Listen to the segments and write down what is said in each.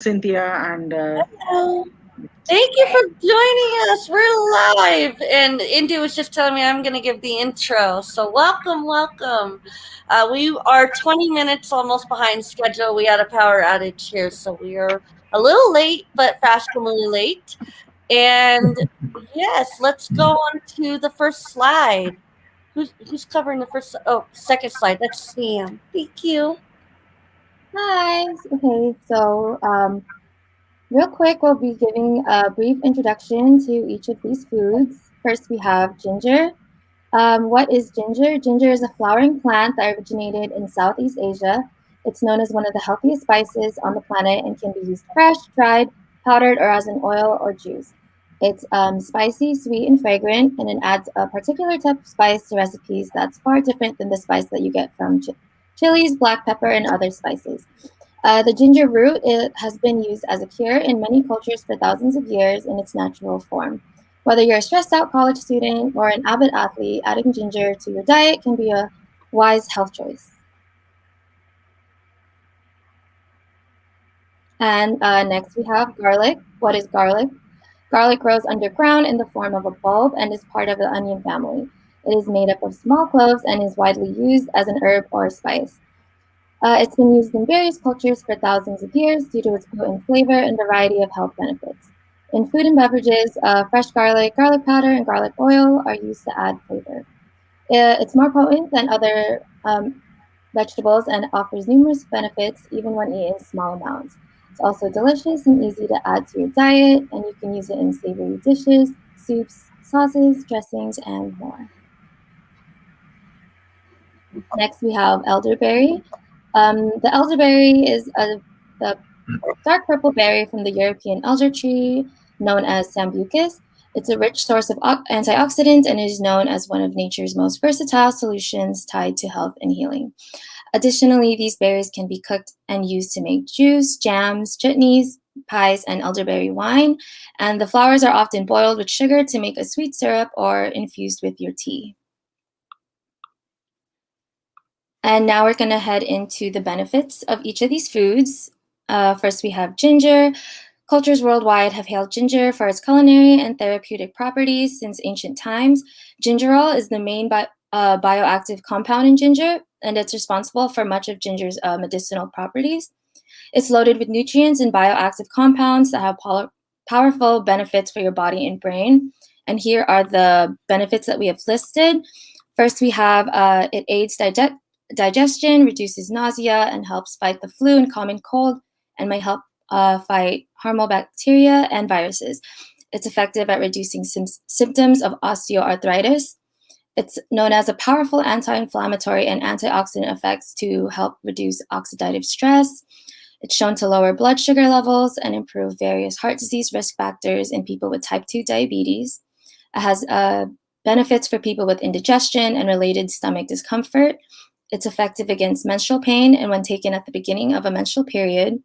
Cynthia and Hello. Thank you for joining us. We're live. And Indy was just telling me I'm going to give the intro. So, welcome, welcome. We are 20 minutes almost behind schedule. We had a power outage here, so we are a little late, but fashionably late. And yes, let's go on to the first slide. Who's covering the first? Oh, second slide. That's Sam. Thank you. Hi. Okay, real quick, we'll be giving a brief introduction to each of these foods. First, we have ginger. What is ginger? Ginger is a flowering plant that originated in Southeast Asia. It's known as one of the healthiest spices on the planet and can be used fresh, dried, powdered, or as an oil or juice. It's spicy, sweet, and fragrant, and it adds a particular type of spice to recipes that's far different than the spice that you get from chilies, black pepper, and other spices. The ginger root it has been used as a cure in many cultures for thousands of years in its natural form. Whether you're a stressed out college student or an avid athlete, adding ginger to your diet can be a wise health choice. And next we have garlic. What is garlic? Garlic grows underground in the form of a bulb and is part of the onion family. It is made up of small cloves and is widely used as an herb or a spice. It's been used in various cultures for thousands of years due to its potent flavor and variety of health benefits. In food and beverages, fresh garlic, garlic powder, and garlic oil are used to add flavor. It's more potent than other vegetables and offers numerous benefits even when eaten in small amounts. It's also delicious and easy to add to your diet, and you can use it in savory dishes, soups, sauces, dressings, and more. Next, we have elderberry. The elderberry is the dark purple berry from the European elder tree known as sambucus. It's a rich source of antioxidants and is known as one of nature's most versatile solutions tied to health and healing. Additionally, these berries can be cooked and used to make juice, jams, chutneys, pies, and elderberry wine. And the flowers are often boiled with sugar to make a sweet syrup or infused with your tea. And now we're going to head into the benefits of each of these foods. First, we have ginger. Cultures worldwide have hailed ginger for its culinary and therapeutic properties since ancient times. Gingerol is the main bioactive compound in ginger, and it's responsible for much of ginger's medicinal properties. It's loaded with nutrients and bioactive compounds that have powerful benefits for your body and brain. And here are the benefits that we have listed. First, we have it aids digestion, reduces nausea, and helps fight the flu and common cold, and may help fight harmful bacteria and viruses. It's effective at reducing symptoms of osteoarthritis. It's known as a powerful anti-inflammatory and antioxidant effects to help reduce oxidative stress. It's shown to lower blood sugar levels and improve various heart disease risk factors in people with type 2 diabetes. It has benefits for people with indigestion and related stomach discomfort. It's effective against menstrual pain and when taken at the beginning of a menstrual period.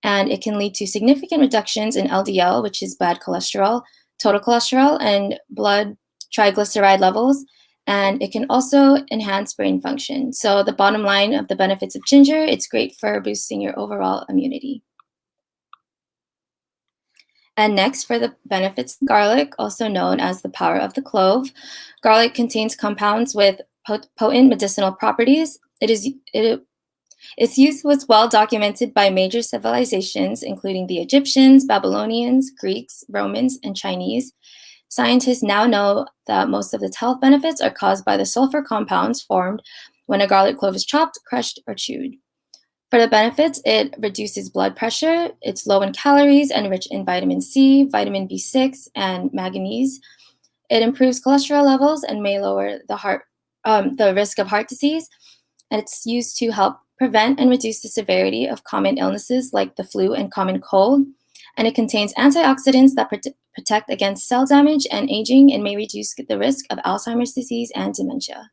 And it can lead to significant reductions in LDL, which is bad cholesterol, total cholesterol, and blood triglyceride levels. And it can also enhance brain function. So the bottom line of the benefits of ginger, it's great for boosting your overall immunity. And next, for the benefits of garlic, also known as the power of the clove. Garlic contains compounds with potent medicinal properties. Its use was well documented by major civilizations, including the Egyptians, Babylonians, Greeks, Romans, and Chinese. Scientists now know that most of its health benefits are caused by the sulfur compounds formed when a garlic clove is chopped, crushed, or chewed. For the benefits, it reduces blood pressure, it's low in calories and rich in vitamin C, vitamin B6, and manganese. It improves cholesterol levels and may lower the risk of heart disease. And it's used to help prevent and reduce the severity of common illnesses like the flu and common cold. And it contains antioxidants that protect against cell damage and aging and may reduce the risk of Alzheimer's disease and dementia.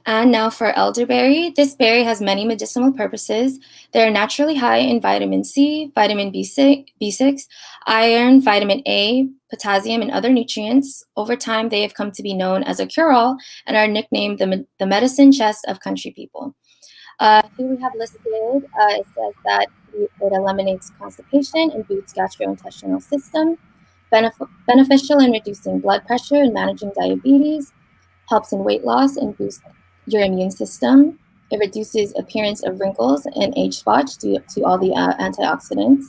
And now for elderberry. This berry has many medicinal purposes. They are naturally high in vitamin C, vitamin B6, iron, vitamin A, potassium, and other nutrients. Over time, they have come to be known as a cure-all and are nicknamed the medicine chest of country people. Here we have listed, it says that it eliminates constipation and boosts gastrointestinal system, beneficial in reducing blood pressure and managing diabetes, helps in weight loss and boosts your immune system. It reduces appearance of wrinkles and age spots due to all the antioxidants.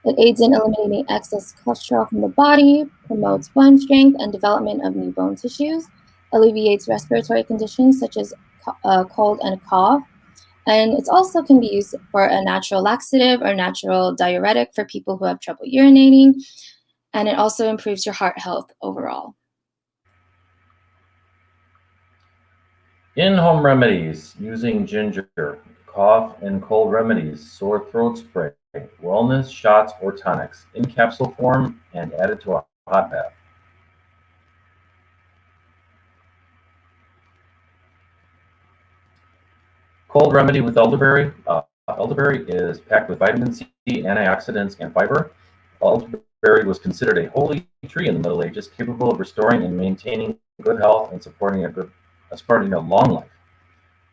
It aids in eliminating excess cholesterol from the body, promotes bone strength and development of new bone tissues, alleviates respiratory conditions such as cold and cough, and it also can be used for a natural laxative or natural diuretic for people who have trouble urinating, and it also improves your heart health overall. In-home remedies using ginger, cough and cold remedies, sore throat spray, wellness shots or tonics, in capsule form and added to a hot bath. Cold remedy with elderberry. Elderberry is packed with vitamin C, antioxidants, and fiber. Elderberry was considered a holy tree in the Middle Ages, capable of restoring and maintaining good health and supporting a long life.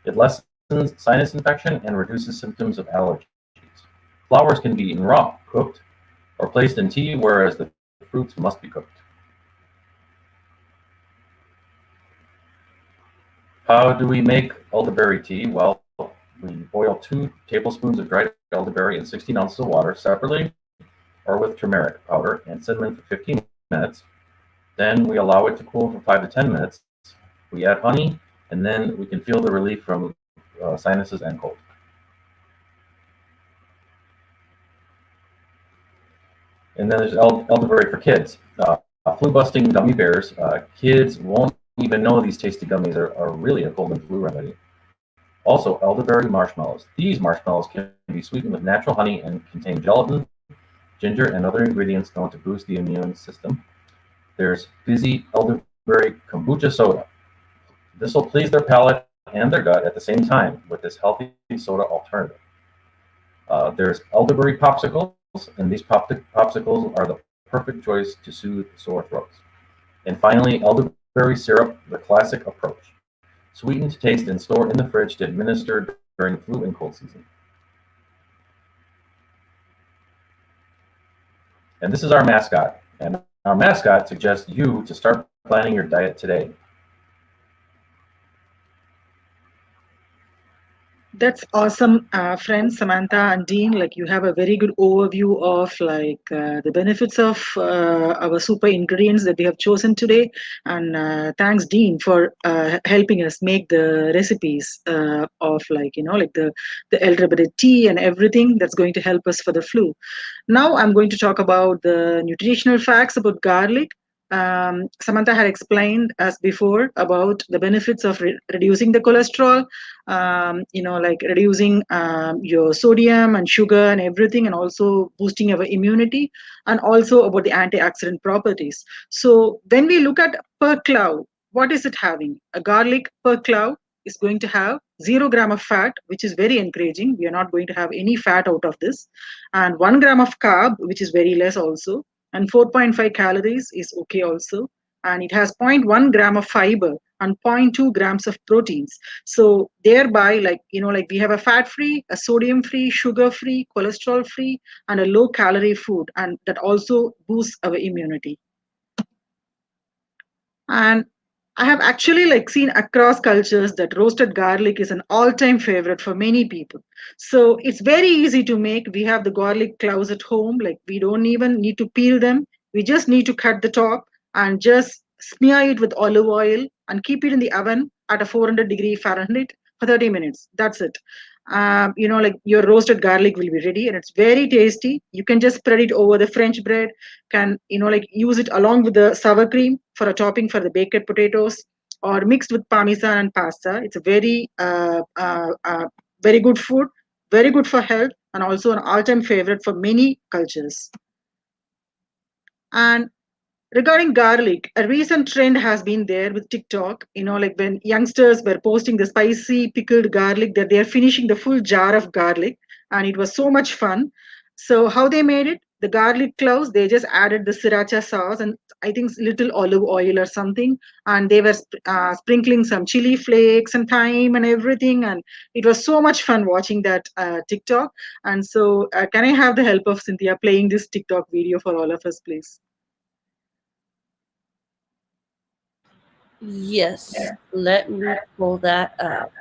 It lessens sinus infection and reduces symptoms of allergies. Flowers can be eaten raw, cooked, or placed in tea, whereas the fruits must be cooked. How do we make elderberry tea? Well, we boil 2 tablespoons of dried elderberry in 16 ounces of water separately or with turmeric powder and cinnamon for 15 minutes. Then we allow it to cool for 5 to 10 minutes. We add honey, and then we can feel the relief from sinuses and cold. And then there's elderberry for kids. Flu-busting gummy bears. Kids won't even know these tasty gummies are really a cold and flu remedy. Also, elderberry marshmallows. These marshmallows can be sweetened with natural honey and contain gelatin, ginger, and other ingredients known to boost the immune system. There's fizzy elderberry kombucha soda. This will please their palate and their gut at the same time with this healthy soda alternative. There's elderberry popsicles, and these popsicles are the perfect choice to soothe sore throats. And finally, elderberry syrup, the classic approach. Sweeten to taste and store in the fridge to administer during flu and cold season. And this is our mascot. And our mascot suggests you to start planning your diet today. That's awesome, friends, Samantha and Dean. Like you have a very good overview of the benefits of our super ingredients that we have chosen today. And thanks, Dean, for helping us make the recipes of the elderberry tea and everything that's going to help us for the flu. Now I'm going to talk about the nutritional facts about garlic. Samantha had explained as before about the benefits of reducing the cholesterol, like reducing your sodium and sugar and everything, and also boosting our immunity, and also about the antioxidant properties. So when we look at per clove, what is it having? A garlic per clove is going to have 0 gram of fat, which is very encouraging. We are not going to have any fat out of this, and 1 gram of carb, which is very less also, and 4.5 calories is okay also, and it has zero point 0.1 gram of fiber and 0.2 grams of proteins. So thereby, we have a fat free, a sodium free, sugar free, cholesterol free, and a low calorie food, and that also boosts our immunity. And I have actually seen across cultures that roasted garlic is an all-time favorite for many people. So it's very easy to make. We have the garlic cloves at home. Like we don't even need to peel them. We just need to cut the top and just smear it with olive oil and keep it in the oven at a 400-degree Fahrenheit for 30 minutes. That's it. Your roasted garlic will be ready, and it's very tasty. You can just spread it over the French bread, can use it along with the sour cream for a topping for the baked potatoes, or mixed with parmesan and pasta. It's a very good food, very good for health, and also an all-time favorite for many cultures. And regarding garlic, a recent trend has been there with TikTok. When youngsters were posting the spicy pickled garlic, that they are finishing the full jar of garlic, and it was so much fun. So how they made it? the garlic cloves, they just added the sriracha sauce and I think little olive oil or something, and they were sprinkling some chili flakes and thyme and everything, and it was so much fun watching that TikTok. And so, can I have the help of Cynthia playing this TikTok video for all of us, please? Yes, let me pull that up.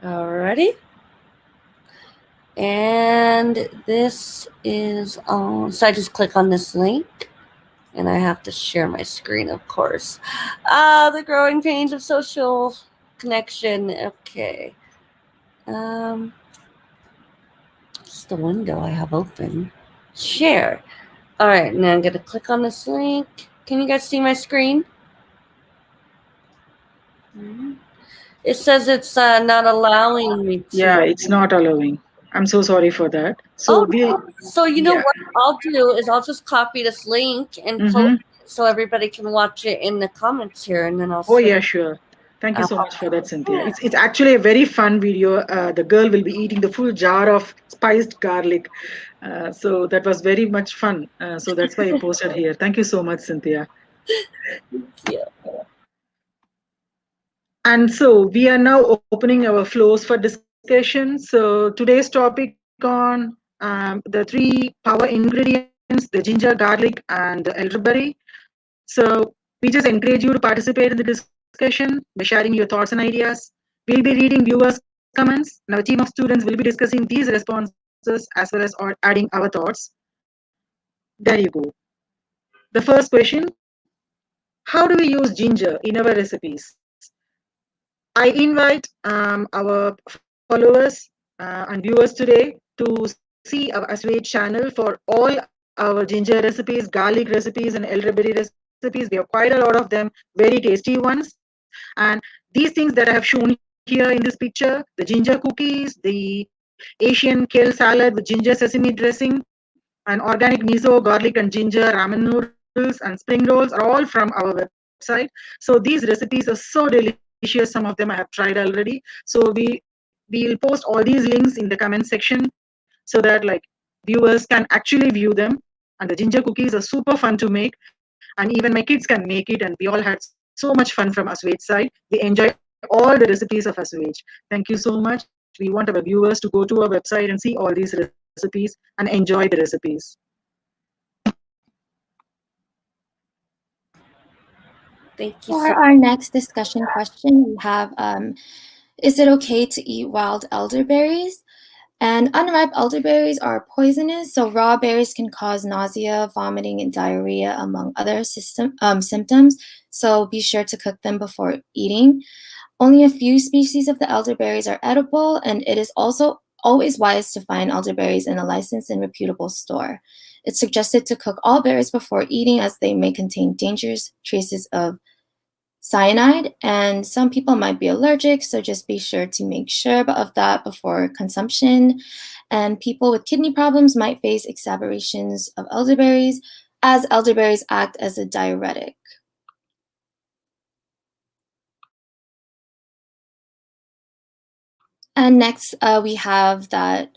Alrighty. And this is on, so I just click on this link and I have to share my screen, of course. The growing pains of social connection. Okay. It's the window I have open. Share. All right, now I'm going to click on this link. Can you guys see my screen? It says it's not allowing me to. Yeah, it's not allowing. I'm so sorry for that. So so you know what I'll do is I'll just copy this link and post it so everybody can watch it in the comments here, and then I'll. Oh yeah, sure. Thank you so much for that, Cynthia. It's actually a very fun video. The girl will be eating the full jar of spiced garlic. So that was very much fun. So that's why I posted here. Thank you so much, Cynthia. Yeah. And so we are now opening our floors for discussion. So today's topic on the three power ingredients, the ginger, garlic, and the elderberry. So we just encourage you to participate in the discussion by sharing your thoughts and ideas. We'll be reading viewers' comments, and our team of students will be discussing these responses as well as adding our thoughts. There you go. The first question: how do we use ginger in our recipes? I invite our followers and viewers today to see our Assuaged channel for all our ginger recipes, garlic recipes, and elderberry recipes. We have quite a lot of them, very tasty ones. And these things that I have shown here in this picture, the ginger cookies, the Asian kale salad with ginger sesame dressing, and organic miso, garlic and ginger ramen noodles and spring rolls are all from our website. So these recipes are so delicious. Some of them I have tried already. So we'll post all these links in the comment section so that like viewers can actually view them. And the ginger cookies are super fun to make, and even my kids can make it. And we all had so much fun from Assuaged side. We enjoy all the recipes of Assuaged. Thank you so much. We want our viewers to go to our website and see all these recipes and enjoy the recipes. Thank you. For our next discussion question, we have, is it okay to eat wild elderberries? And unripe elderberries are poisonous, so raw berries can cause nausea, vomiting, and diarrhea, among other symptoms. So be sure to cook them before eating. Only a few species of the elderberries are edible, and it is also always wise to find elderberries in a licensed and reputable store. It's suggested to cook all berries before eating, as they may contain dangerous traces of cyanide, and some people might be allergic, so just be sure to make sure of that before consumption. And people with kidney problems might face exacerbations of elderberries, as elderberries act as a diuretic. And next, we have that,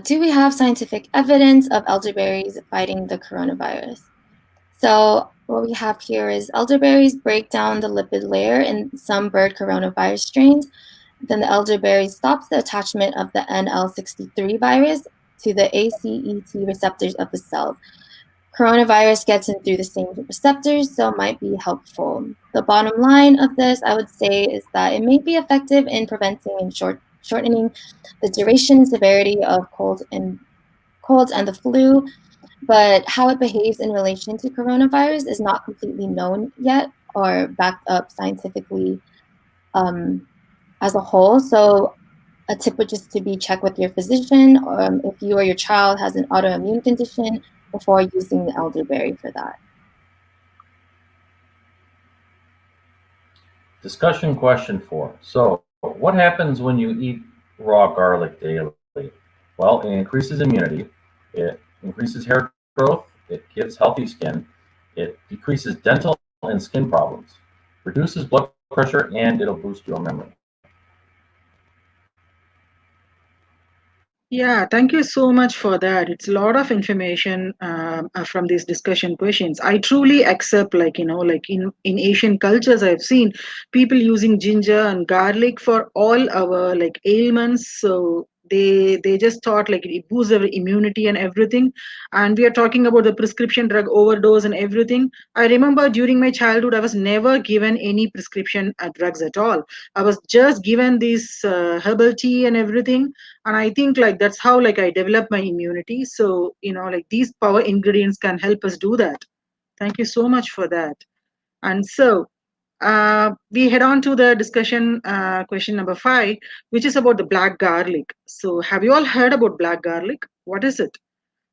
do we have scientific evidence of elderberries fighting the coronavirus? So what we have here is elderberries break down the lipid layer in some bird coronavirus strains. Then the elderberry stops the attachment of the NL63 virus to the ACET receptors of the cells. Coronavirus gets in through the same receptors, so it might be helpful. The bottom line of this, I would say, is that it may be effective in preventing and shortening the duration and severity of colds and the flu, but how it behaves in relation to coronavirus is not completely known yet or backed up scientifically as a whole. So a tip would just to be check with your physician if you or your child has an autoimmune condition before using the elderberry for that. Discussion question 4. So, what happens when you eat raw garlic daily? Well, it increases immunity, it increases hair growth, it gives healthy skin, it decreases dental and skin problems, reduces blood pressure, and it'll boost your memory. Yeah, thank you so much for that. It's a lot of information from these discussion questions. I truly accept, like, like in Asian cultures, I've seen people using ginger and garlic for all our like ailments. So they just thought like it boosts our immunity and everything. And we are talking about the prescription drug overdose and everything. I remember during my childhood, I was never given any prescription drugs at all. I was just given this herbal tea and everything, and I think like that's how like I develop my immunity. So like these power ingredients can help us do that. Thank you so much for that. And so we head on to the discussion question number 5, which is about the black garlic. So have you all heard about black garlic? What is it?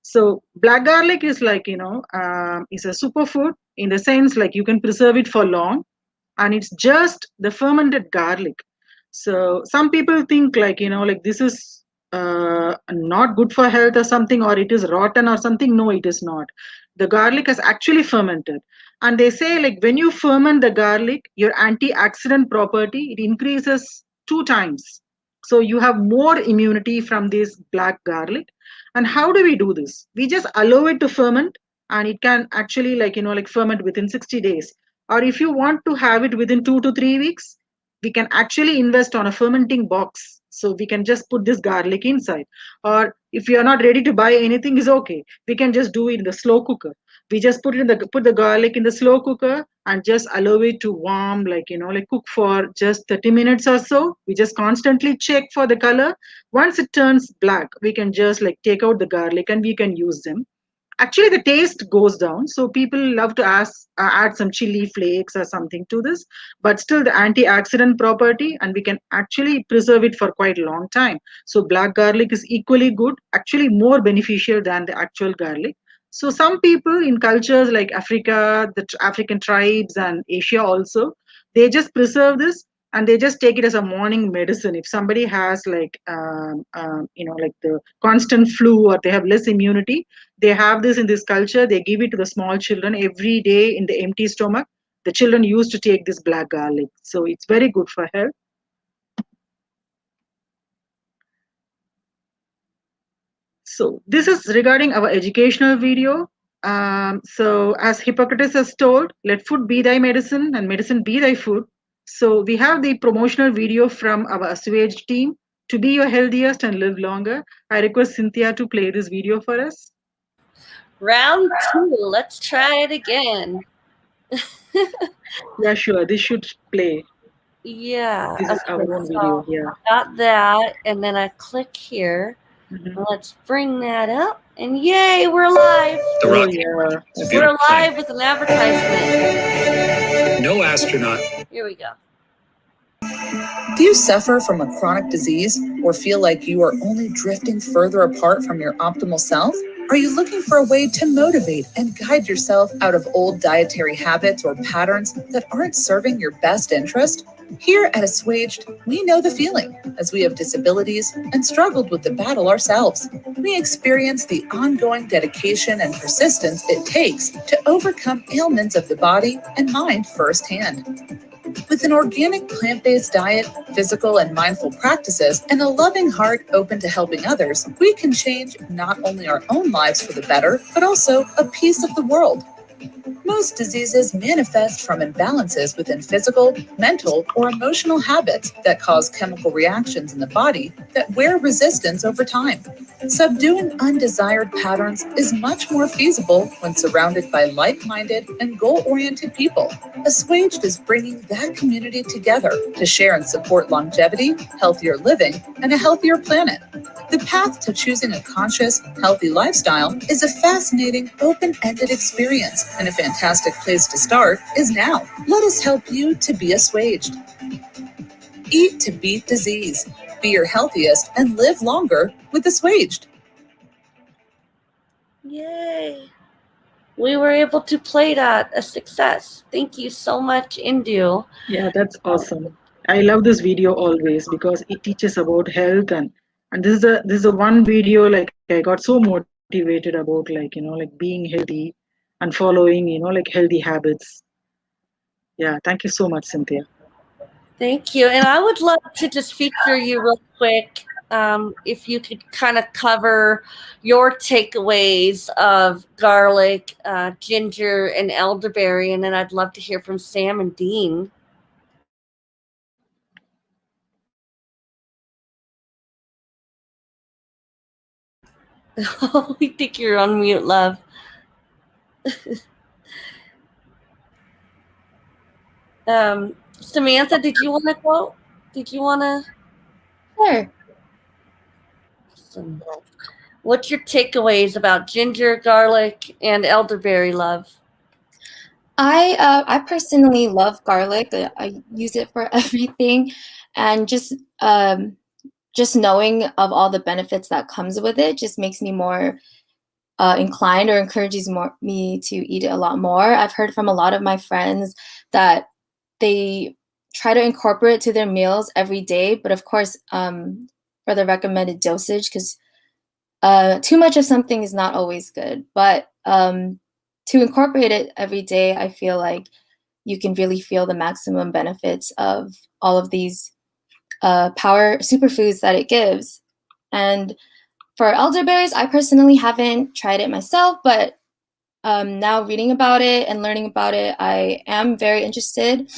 So black garlic is like is a superfood in the sense like you can preserve it for long, and it's just the fermented garlic. So some people think like like this is not good for health or something, or it is rotten or something. No, it is not. The garlic has actually fermented, and they say like when you ferment the garlic, your antioxidant property it increases 2 times. So you have more immunity from this black garlic. And how do we do this? We just allow it to ferment, and it can actually like like ferment within 60 days. Or if you want to have it within 2 to 3 weeks, we can actually invest on a fermenting box. So we can just put this garlic inside. Or if you are not ready to buy anything, is okay. We can just do it in the slow cooker. We just put the garlic in the slow cooker and just allow it to warm, like like cook for just 30 minutes or so. We just constantly check for the color. Once it turns black, we can just like take out the garlic and we can use them. Actually the taste goes down, so people love to add some chili flakes or something to this, but still the antioxidant property, and we can actually preserve it for quite a long time. So black garlic is equally good, actually more beneficial than the actual garlic. So some people in cultures like Africa, the African tribes and Asia also, they just preserve this and they just take it as a morning medicine. If somebody has like like the constant flu, or they have less immunity, they have this in this culture. They give it to the small children every day in the empty stomach. The children used to take this black garlic, so it's very good for health. So this is regarding our educational video. So as Hippocrates has told, let food be thy medicine and medicine be thy food. So we have the promotional video from our Assuaged team. To be your healthiest and live longer, I request Cynthia to play this video for us. Round 2. Let's try it again. Yeah, sure. This should play. Yeah. This is our own video. Yeah. Got that, and then I click here. Mhm. Let's bring that up, and yay, we're live. Oh, yeah. We're live with an advertisement. No astronaut. Here we go. Do you suffer from a chronic disease or feel like you are only drifting further apart from your optimal self? Are you looking for a way to motivate and guide yourself out of old dietary habits or patterns that aren't serving your best interest? Here at Assuaged, we know the feeling, as we have disabilities and struggled with the battle ourselves. We experience the ongoing dedication and persistence it takes to overcome ailments of the body and mind firsthand. With an organic plant-based diet, physical and mindful practices, and a loving heart open to helping others, we can change not only our own lives for the better, but also a piece of the world. Most diseases manifest from imbalances within physical, mental, or emotional habits that cause chemical reactions in the body that wear resistance over time. Subduing undesired patterns is much more feasible when surrounded by like-minded and goal-oriented people. Assuaged is bringing that community together to share and support longevity, healthier living, and a healthier planet. The path to choosing a conscious, healthy lifestyle is a fascinating, open-ended experience, and a fantastic place to start is now. Let us help you to be assuaged. Eat to beat disease. Be your healthiest and live longer with Assuaged. Yay. We were able to play that, a success. Thank you so much, Indu. Yeah, that's awesome. I love this video always because it teaches about health, and this is a one video like I got so motivated about like like being healthy and following like healthy habits. Yeah, thank you so much, Cynthia. Thank you. And I would love to just feature you real quick. If you could kind of cover your takeaways of garlic, ginger, and elderberry. And then I'd love to hear from Sam and Dean. Oh, we think you're on mute, love. Samantha, did you want to go? Did you want to? Sure. Awesome. What's your takeaways about ginger, garlic, and elderberry, love? I personally love garlic. I use it for everything, and just knowing of all the benefits that comes with it just makes me more inclined or encourages me to eat it a lot more. I've heard from a lot of my friends that they try to incorporate it to their meals every day, but of course, for the recommended dosage, because too much of something is not always good. But to incorporate it every day, I feel like you can really feel the maximum benefits of all of these power superfoods that it gives. And for elderberries, I personally haven't tried it myself, but now reading about it and learning about it, I am very interested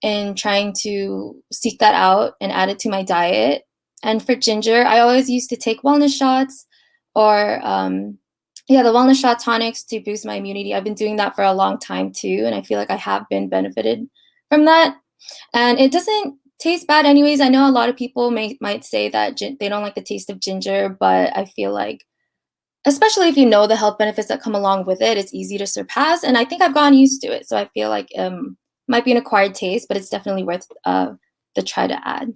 in trying to seek that out and add it to my diet. And for ginger, I always used to take wellness shots or the wellness shot tonics to boost my immunity. I've been doing that for a long time too, and I feel like I have been benefited from that. And it doesn't taste bad anyways. I know a lot of people might say that they don't like the taste of ginger, but I feel like, especially if you know the health benefits that come along with it, it's easy to surpass. And I think I've gotten used to it. So I feel like might be an acquired taste, but it's definitely worth the try to add.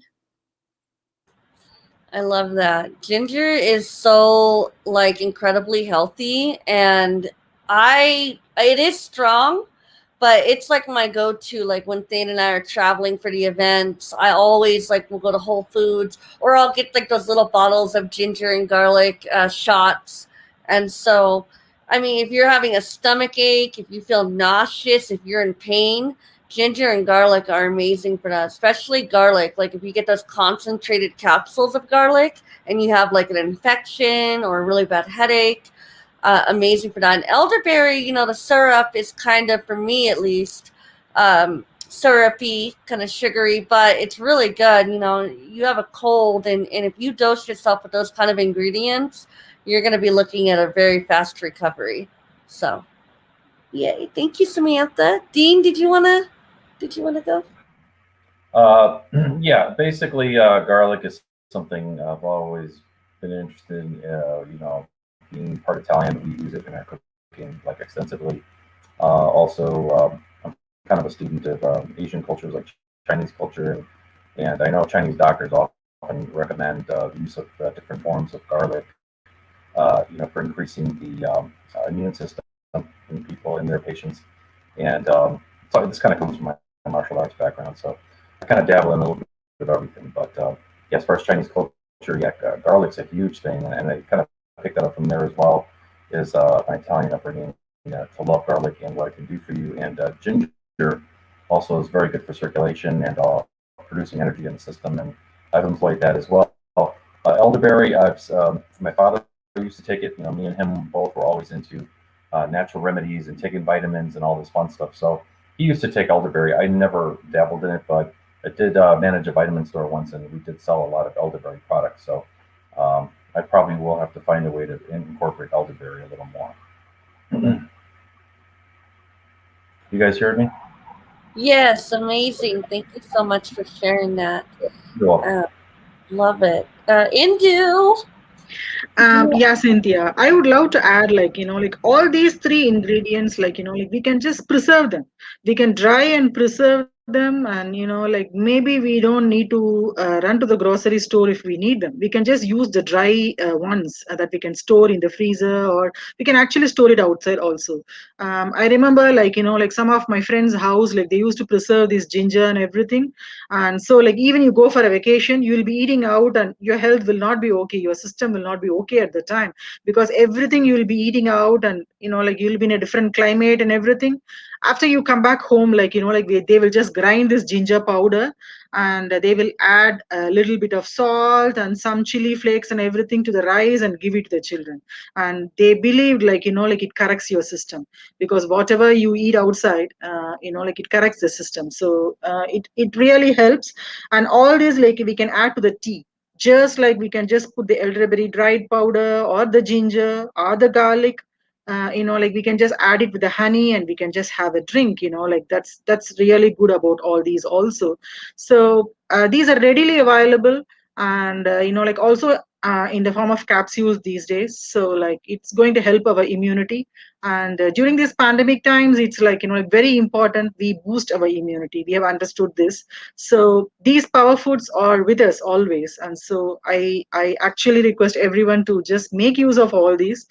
I love that. Ginger is so incredibly healthy, and it is strong, but it's like my go-to. Like when Thane and I are traveling for the events, I always will go to Whole Foods, or I'll get those little bottles of ginger and garlic shots. And so, I mean, if you're having a stomach ache, if you feel nauseous, if you're in pain, ginger and garlic are amazing for that, especially garlic. Like if you get those concentrated capsules of garlic and you have an infection or a really bad headache, amazing for that. And elderberry, the syrup is kind of, for me at least, syrupy, kind of sugary, but it's really good. You have a cold, and if you dose yourself with those kind of ingredients, you're going to be looking at a very fast recovery. So, yay. Thank you, Samantha. Dean, did you want to go? Yeah, basically, garlic is something I've always been interested in. Being part Italian, we use it in our cooking extensively. Also, I'm kind of a student of Asian cultures like Chinese culture, and I know Chinese doctors often recommend the use of different forms of garlic, for increasing the immune system in people and their patients. And so this kind of comes from my martial arts background, so I kind of dabble in a little bit of everything. But as far as Chinese culture, garlic's a huge thing, and I kind of picked that up from there as well. Is my Italian upbringing to love garlic and what it can do for you. And ginger also is very good for circulation and producing energy in the system, and I've employed that as well. Elderberry, my father used to take it. Me and him both were always into natural remedies and taking vitamins and all this fun stuff. So he used to take elderberry. I never dabbled in it, but I did manage a vitamin store once, and we did sell a lot of elderberry products. So I probably will have to find a way to incorporate elderberry a little more. You guys heard me? Yes, amazing. Thank you so much for sharing that. You're welcome. Love it. Indu. Yeah, Cynthia, I would love to add, all these three ingredients, we can just preserve them. We can dry and preserve them, and maybe we don't need to run to the grocery store if we need them. We can just use the dry ones that we can store in the freezer, or we can actually store it outside also. I remember, some of my friends' house, they used to preserve this ginger and everything. And so, even you go for a vacation, you will be eating out, and your health will not be okay. Your system will not be okay at the time, because everything you will be eating out, and you'll be in a different climate and everything. after you come back home, like like they will just grind this ginger powder, and they will add a little bit of salt and some chili flakes and everything to the rice and give it to the children. And they believed, like like it corrects your system, because whatever you eat outside, like it corrects the system. So it really helps. And all this, like we can add to the tea, just like we can just put the elderberry dried powder or the ginger or the garlic, like we can just add it with the honey and we can just have a drink, like that's really good about all these also. So these are readily available, and like also in the form of capsules these days. So like it's going to help our immunity. And during these pandemic times, it's like like very important we boost our immunity. We have understood this. So these power foods are with us always, and so I actually request everyone to just make use of all these.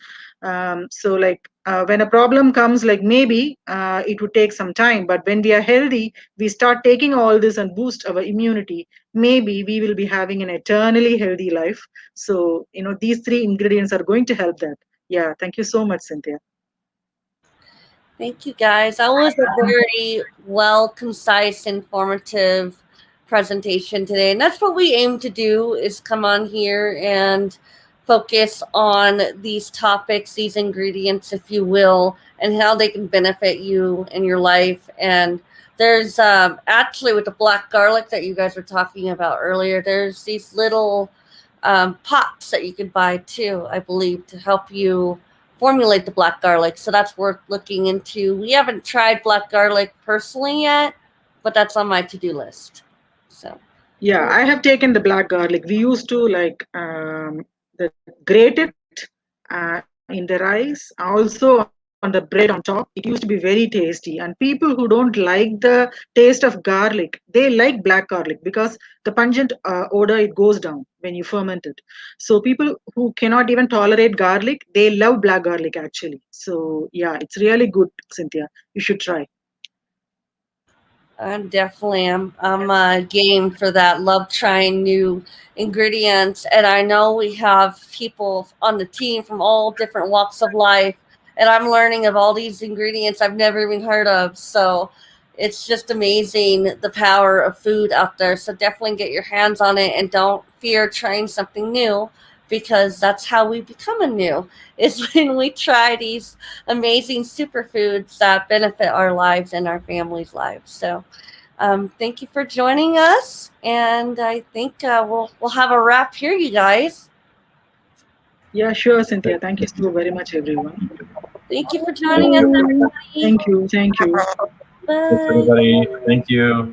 So like when a problem comes, like maybe it would take some time, but when we are healthy, we start taking all this and boost our immunity, maybe we will be having an eternally healthy life. So these three ingredients are going to help that. Yeah, thank you so much, Cynthia. Thank you, guys. That was a very well, concise, informative presentation today, and that's what we aim to do: is come on here and focus on these topics, these ingredients, if you will, and how they can benefit you in your life. And there's actually, with the black garlic that you guys were talking about earlier, there's these little pots that you could buy too, I believe, to help you formulate the black garlic. So that's worth looking into. We haven't tried black garlic personally yet, but that's on my to-do list. So Yeah, I have taken the black garlic. We used to like grate it in the rice, also on the bread on top. It used to be very tasty. And people who don't like the taste of garlic, they like black garlic because the pungent odor, it goes down when you ferment it. So people who cannot even tolerate garlic, they love black garlic actually. So yeah, it's really good, Cynthia. You should try. I'm definitely I'm game for that. Love trying new ingredients, and I know we have people on the team from all different walks of life, and I'm learning of all these ingredients I've never even heard of. So it's just amazing the power of food out there. So definitely get your hands on it and don't fear trying something new, because that's how we become a new, is when we try these amazing superfoods that benefit our lives and our families' lives. So thank you for joining us, and I think we'll have a wrap here, you guys. Yeah, sure, Cynthia. Thank you so very much, everyone. Thank you for joining us, everybody. Thank you. Thank you. Thanks, Bye. everybody. Thank you.